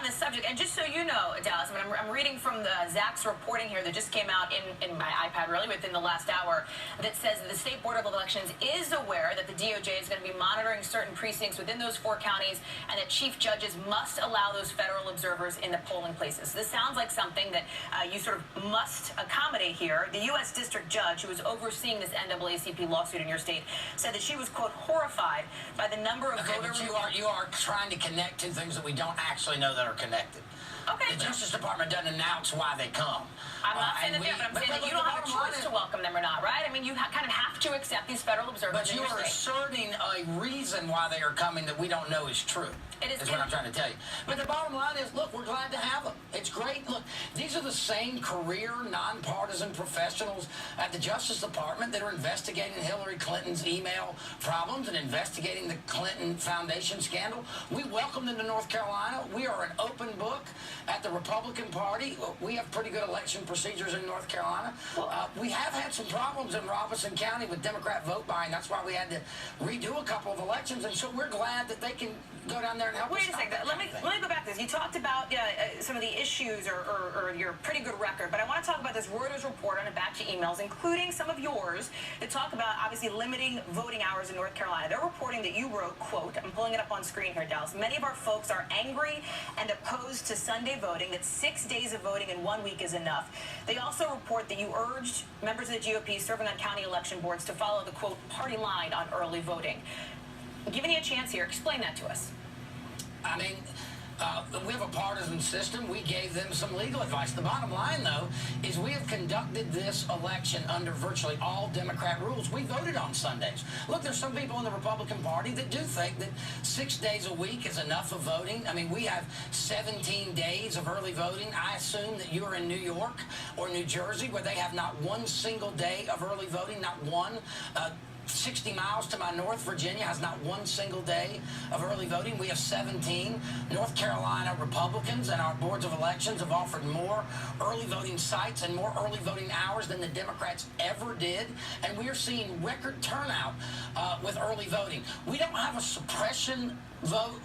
on this subject, and just so you know, Dallas, I mean, I'm reading from the Zach's reporting here that just came out in my iPad, really, within the last hour, that says that the State Board of Elections is aware that the DOJ is going to be monitoring certain precincts within those 4 counties, and that chief judges must allow those federal observers in the polling places. This sounds like something that you sort of must accommodate here. The U.S. District Judge, who was overseeing this NAACP lawsuit in your state, said that she was, quote, horrified by the number of voters. You are trying to connect two things that we don't actually know that are connected. Okay. The Justice Department doesn't announce why they come. I'm not saying that, but I'm saying that you don't have a choice to welcome them or not, right? I mean, you kind of have to accept these federal observers. But you are asserting a reason why they are coming that we don't know is true. Is what I'm trying to tell you. But the bottom line is, look, we're glad to have them. It's great. Look, these are the same career, nonpartisan professionals at the Justice Department that are investigating Hillary Clinton's email problems and investigating the Clinton Foundation scandal. We welcome them to North Carolina. We are an open book at the Republican Party. We have pretty good election procedures in North Carolina. We have had some problems in Robeson County with Democrat vote buying. That's why we had to redo a couple of elections, and so we're glad that they can go down there and help us. Wait a second. Let me go back to this. You talked about some of the issues or your pretty good record, but I want to talk about this Reuters report on a batch of emails, including some of yours, that talk about obviously limiting voting hours in North Carolina. They're reporting that you wrote, quote, I'm pulling it up on screen here, Dallas, many of our folks are angry and opposed to Sunday voting, that 6 days of voting in 1 week is enough. They also report that you urged members of the GOP serving on county election boards to follow the, quote, party line on early voting. Giving you a chance here, explain that to us. I mean, we have a partisan system. We gave them some legal advice. The bottom line, though, is we have conducted this election under virtually all Democrat rules. We voted on Sundays. Look, there's some people in the Republican Party that do think that 6 days a week is enough of voting. I mean, we have 17 days of early voting. I assume that you are in New York or New Jersey, where they have not one single day of early voting, not one. 60 miles to my north, Virginia has not one single day of early voting. We have 17. North Carolina Republicans and our boards of elections have offered more early voting sites and more early voting hours than the Democrats ever did. And we are seeing record turnout with early voting. We don't have a suppression vote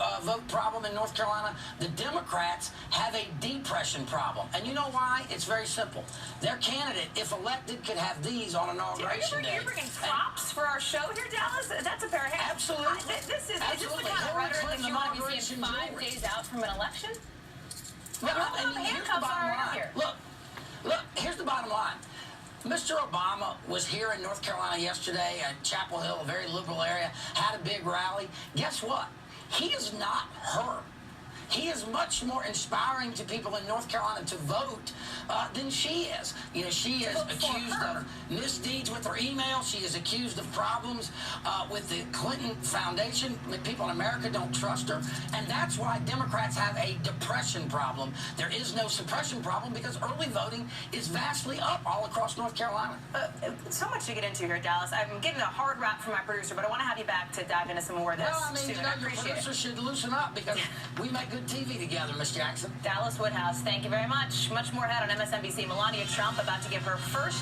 problem in North Carolina. The Democrats have a depression problem. And you know why? It's very simple. Their candidate, if elected, could have these on inauguration day. You're bringing props for our show here, Dallas? That's a pair of hands. Absolutely. Is this the kind of rhetoric that you want to be seeing 5 days out from an election? Look, here's the bottom line. Mr. Obama was here in North Carolina yesterday at Chapel Hill, a very liberal area, had a big rally. Guess what? He is not her. He is much more inspiring to people in North Carolina to vote than she is. You know, she is accused of misdeeds with her email. She is accused of problems with the Clinton Foundation. People in America don't trust her. And that's why Democrats have a depression problem. There is no suppression problem because early voting is vastly up all across North Carolina. So much to get into here, Dallas. I'm getting a hard rap from my producer, but I want to have you back to dive into some more of this. Well, I mean, you know, your producer should loosen up because we make good TV together, Miss Jackson. Dallas Woodhouse, thank you very much. Much more ahead on MSNBC. Melania Trump about to give her first